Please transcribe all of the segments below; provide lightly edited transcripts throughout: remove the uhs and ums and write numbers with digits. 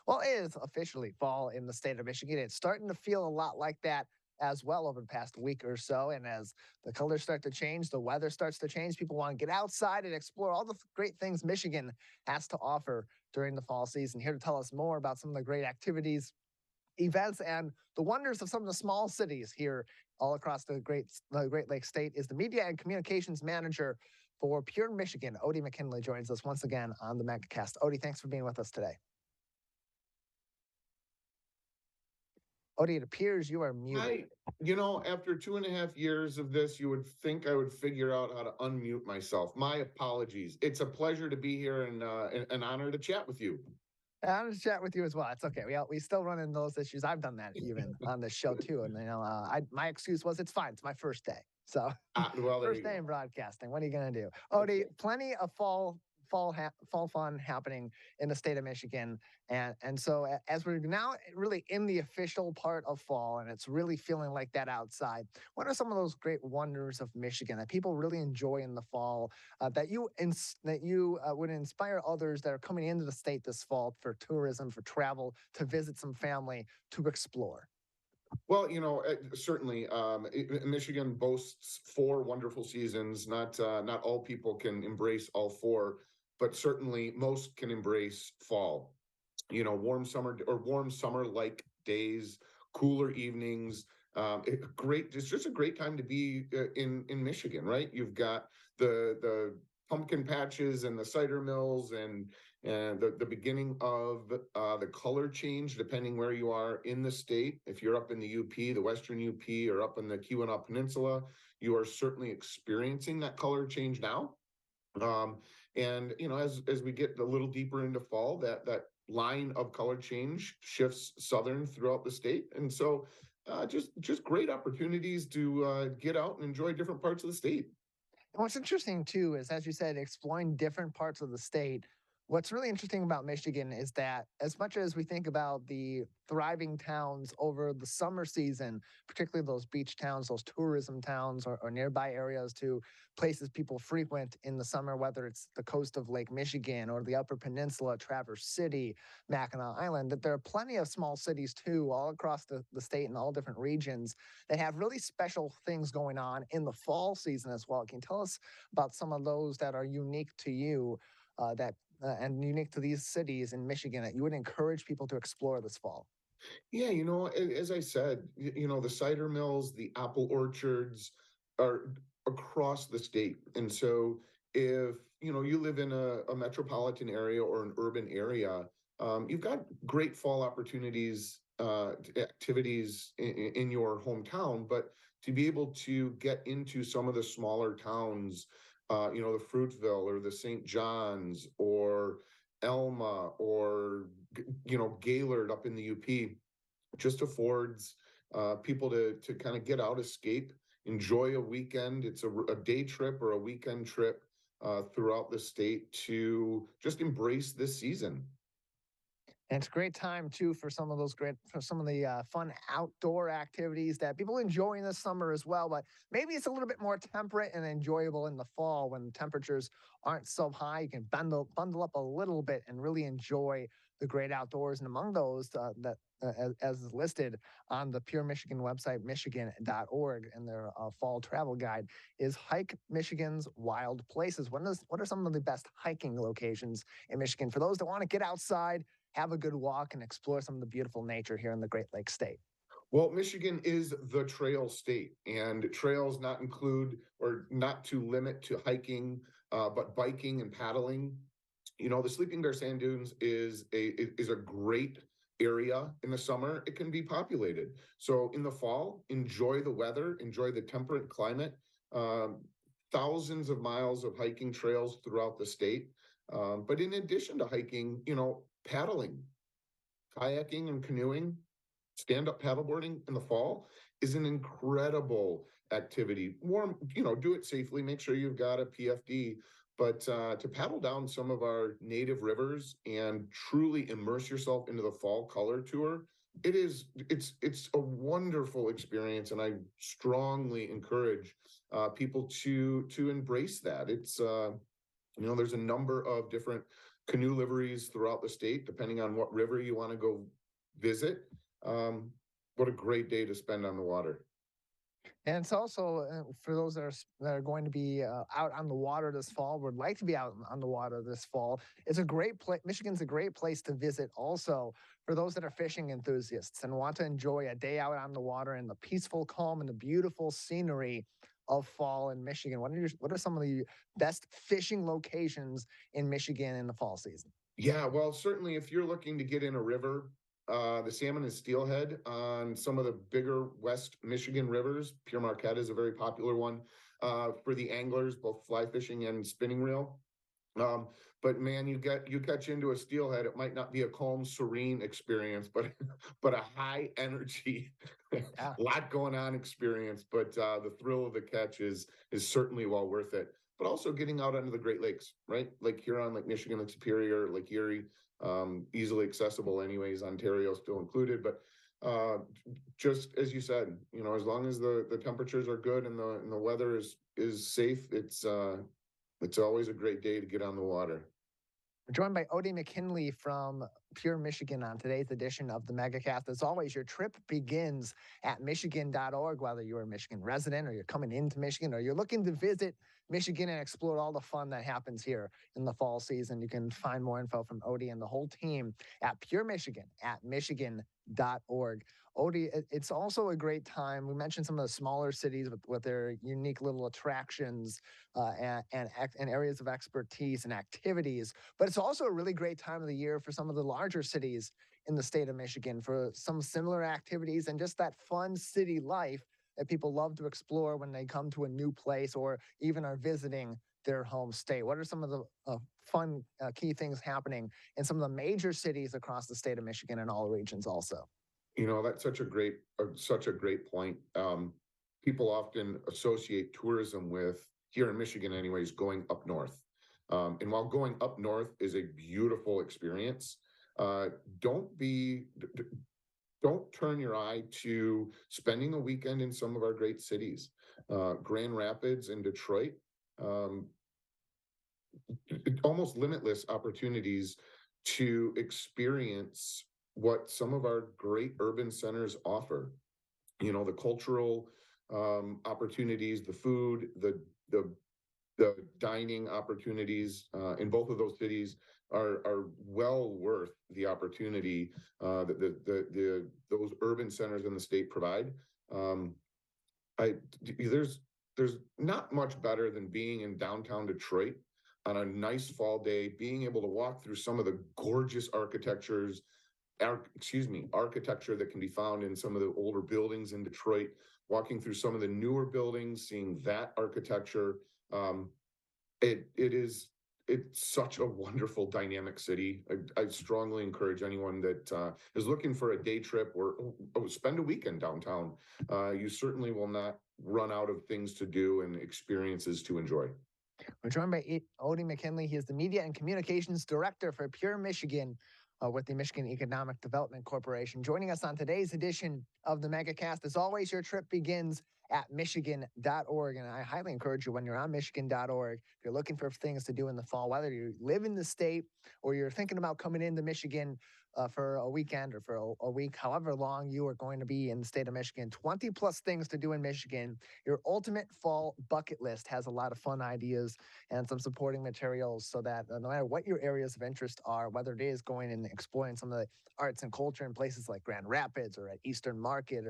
Well, it is officially fall in the state of Michigan. It's starting to feel a lot like that as well over the past week or so. And as the colors start to change, the weather starts to change. People want to get outside and explore all the great things Michigan has to offer during the fall season. Here to tell us more about some of the great activities, events, and the wonders of some of the small cities here all across the Great Lakes State is the Media and Communications Manager for Pure Michigan. Otie McKinley joins us once again on the Megacast. Otie, thanks for being with us today. Otie, it appears you are muted. After 2.5 years of this, you would think I would figure out how to unmute myself. My apologies. It's a pleasure to be here and an honor to chat with you. I'm just chat with you as well. It's okay. We still run into those issues. I've done that even on this show too. And my excuse was it's fine. It's my first day. So Well, first day in broadcasting. What are you gonna do? Odie, plenty of fall fun happening in the state of Michigan. And so as we're now really in the official part of fall and it's really feeling like that outside, what are some of those great wonders of Michigan that people really enjoy in the fall that you would inspire others that are coming into the state this fall for tourism, for travel, to visit some family, to explore? Well, certainly, Michigan boasts four wonderful seasons. Not all people can embrace all four, but certainly most can embrace fall. Warm summer like days, cooler evenings. It's just a great time to be in Michigan, right? You've got the pumpkin patches and the cider mills and the beginning of the color change, depending where you are in the state. If you're up in the UP, the Western UP, or up in the Keweenaw Peninsula, you are certainly experiencing that color change now. And as we get a little deeper into fall, that line of color change shifts southern throughout the state, and so just great opportunities to get out and enjoy different parts of the state. And what's interesting too is, as you said, exploring different parts of the state. What's really interesting about Michigan is that as much as we think about the thriving towns over the summer season, particularly those beach towns, those tourism towns, or nearby areas to places people frequent in the summer, whether it's the coast of Lake Michigan or the Upper Peninsula, Traverse City, Mackinac Island, that there are plenty of small cities too, all across the state in all different regions that have really special things going on in the fall season as well. Can you tell us about some of those that are unique to you that and unique to these cities in Michigan that you would encourage people to explore this fall? Yeah, as I said, the cider mills, the apple orchards are across the state. And so if, you live in a metropolitan area or an urban area, you've got great fall opportunities, activities in your hometown, but to be able to get into some of the smaller towns, the Fruitville or the St. John's or Elma or Gaylord up in the UP, just affords people to kind of get out, escape, enjoy a weekend. It's a day trip or a weekend trip throughout the state to just embrace this season. And it's a great time too for some of the fun outdoor activities that people enjoy in the summer as well. But maybe it's a little bit more temperate and enjoyable in the fall when temperatures aren't so high. You can bundle up a little bit and really enjoy the great outdoors. And among those as is listed on the Pure Michigan website, michigan.org, and their fall travel guide, is Hike Michigan's Wild Places. What are some of the best hiking locations in Michigan for those that want to get outside, have a good walk, and explore some of the beautiful nature here in the Great Lakes State? Well, Michigan is the trail state, and trails not include or not to limit to hiking, but biking and paddling. The Sleeping Bear Sand Dunes is a great area in the summer. It can be populated. So in the fall, enjoy the weather, enjoy the temperate climate. Thousands of miles of hiking trails throughout the state. But in addition to hiking, paddling, kayaking and canoeing, stand-up paddleboarding in the fall is an incredible activity. Do it safely, make sure you've got a PFD, but to paddle down some of our native rivers and truly immerse yourself into the fall color tour, it's a wonderful experience, and I strongly encourage people to embrace that. It's there's a number of different canoe liveries throughout the state, depending on what river you want to go visit. What a great day to spend on the water. And it's also for those that are going to be out on the water this fall, would like to be out on the water this fall. It's a great place. Michigan's a great place to visit. Also, for those that are fishing enthusiasts and want to enjoy a day out on the water and the peaceful calm and the beautiful scenery of fall in Michigan. What are some of the best fishing locations in Michigan in the fall season? Yeah, well, certainly if you're looking to get in a river, the salmon and steelhead on some of the bigger West Michigan rivers. Pure Marquette is a very popular one for the anglers, both fly fishing and spinning reel. Um, but man, you catch into a steelhead, it might not be a calm, serene experience, but but a high energy, Yeah. lot going on experience. But the thrill of the catch is certainly well worth it. But also getting out onto the Great Lakes, right? Lake Huron, Lake Michigan, Lake Superior, Lake Erie, easily accessible anyways, Ontario still included. But uh, just as you said, as long as the temperatures are good and the weather is safe, it's always a great day to get on the water. We're joined by Otie McKinley from Pure Michigan on today's edition of the Megacast. As always, your trip begins at Michigan.org, whether you're a Michigan resident or you're coming into Michigan or you're looking to visit Michigan and explore all the fun that happens here in the fall season. You can find more info from Otie and the whole team at Pure Michigan at Michigan.org. Otie, it's also a great time. We mentioned some of the smaller cities with their unique little attractions and areas of expertise and activities. But it's also a really great time of the year for some of the larger cities in the state of Michigan for some similar activities and just that fun city life that people love to explore when they come to a new place or even are visiting their home state. What are some of the fun key things happening in some of the major cities across the state of Michigan and all regions also? That's such a great point. People often associate tourism with, here in Michigan anyways, going up north. And while going up north is a beautiful experience, uh, don't be don't turn your eye to spending a weekend in some of our great cities. Grand Rapids and Detroit, um, almost limitless opportunities to experience what some of our great urban centers offer. The cultural opportunities, the food, the dining opportunities in both of those cities are well worth the opportunity that those urban centers in the state provide. Um, I there's not much better than being in downtown Detroit on a nice fall day, being able to walk through some of the gorgeous architecture that can be found in some of the older buildings in Detroit, walking through some of the newer buildings, seeing that architecture. Um, it's such a wonderful dynamic city. I strongly encourage anyone that is looking for a day trip or spend a weekend downtown. You certainly will not run out of things to do and experiences to enjoy. We're joined by Otie McKinley. He is the Media and Communications Director for Pure Michigan with the Michigan Economic Development Corporation. Joining us on today's edition of the Megacast. As always, your trip begins at Michigan.org. And I highly encourage you when you're on Michigan.org, if you're looking for things to do in the fall, whether you live in the state or you're thinking about coming into Michigan for a weekend or for a week, however long you are going to be in the state of Michigan, 20 plus things to do in Michigan. Your ultimate fall bucket list has a lot of fun ideas and some supporting materials so that no matter what your areas of interest are, whether it is going and exploring some of the arts and culture in places like Grand Rapids or at Eastern Market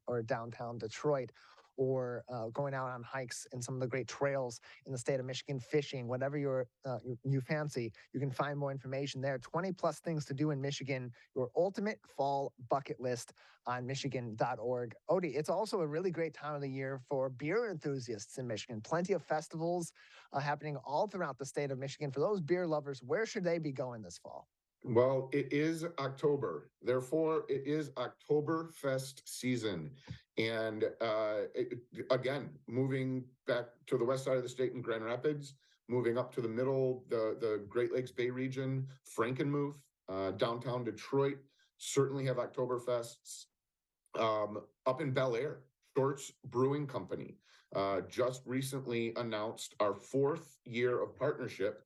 or downtown Detroit, or going out on hikes in some of the great trails in the state of Michigan, fishing, whatever you fancy, you can find more information there. 20 plus things to do in Michigan, your ultimate fall bucket list on Michigan.org. Otie, it's also a really great time of the year for beer enthusiasts in Michigan. Plenty of festivals happening all throughout the state of Michigan. For those beer lovers, where should they be going this fall? Well, it is October. Therefore, it is Oktoberfest season. And again, moving back to the west side of the state in Grand Rapids, moving up to the middle, the Great Lakes Bay region, Frankenmuth, downtown Detroit, certainly have Oktoberfests. Up in Bel Air, Shorts Brewing Company just recently announced our 4th year of partnership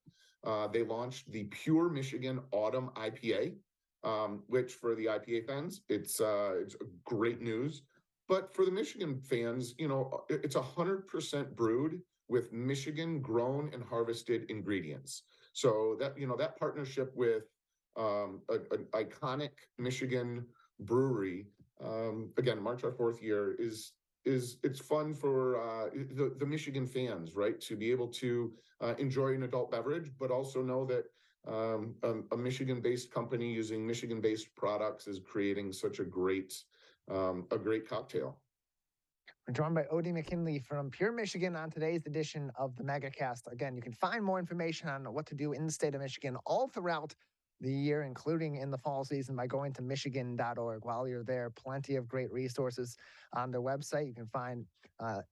They launched the Pure Michigan Autumn IPA, which for the IPA fans, it's great news. But for the Michigan fans, it's 100% brewed with Michigan grown and harvested ingredients. So that partnership with an iconic Michigan brewery, again, marks our fourth year, is it's fun for the Michigan fans, right? To be able to enjoy an adult beverage, but also know that a Michigan-based company using Michigan-based products is creating such a great cocktail. We're joined by Otie McKinley from Pure Michigan on today's edition of the Megacast. Again, you can find more information on what to do in the state of Michigan all throughout the year, including in the fall season, by going to michigan.org. While you're there, plenty of great resources on their website. You can find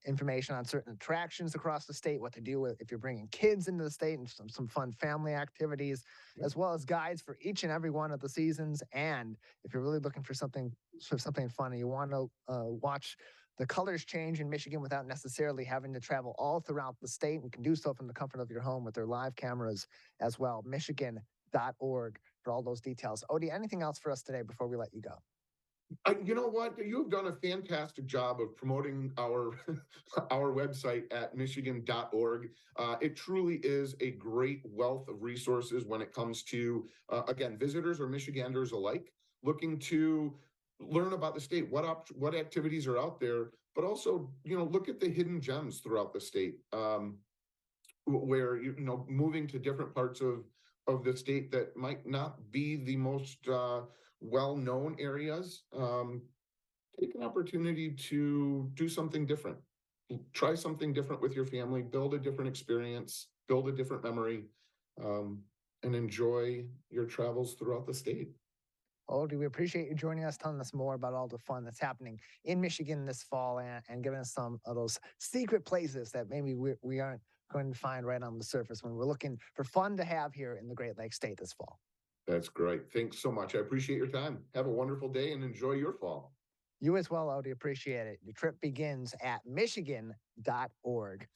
information on certain attractions across the state, what to do if you're bringing kids into the state, and some fun family activities, as well as guides for each and every one of the seasons. And if you're really looking for something fun and you want to watch the colors change in Michigan without necessarily having to travel all throughout the state, and can do so from the comfort of your home with their live cameras as well. Michigan.org for all those details. Otie, anything else for us today before we let you go? You know what? You've done a fantastic job of promoting our our website at michigan.org. It truly is a great wealth of resources when it comes to, again, visitors or Michiganders alike looking to learn about the state, what activities are out there, but also, look at the hidden gems throughout the state, where, moving to different parts of the state that might not be the most well-known areas, take an opportunity to do something different. Try something different with your family, build a different experience, build a different memory, and enjoy your travels throughout the state. Otie, we appreciate you joining us, telling us more about all the fun that's happening in Michigan this fall, and giving us some of those secret places that maybe we aren't going to find right on the surface when we're looking for fun to have here in the Great Lakes State this fall. That's great. Thanks so much. I appreciate your time. Have a wonderful day and enjoy your fall. You as well, Otie. Appreciate it. Your trip begins at michigan.org.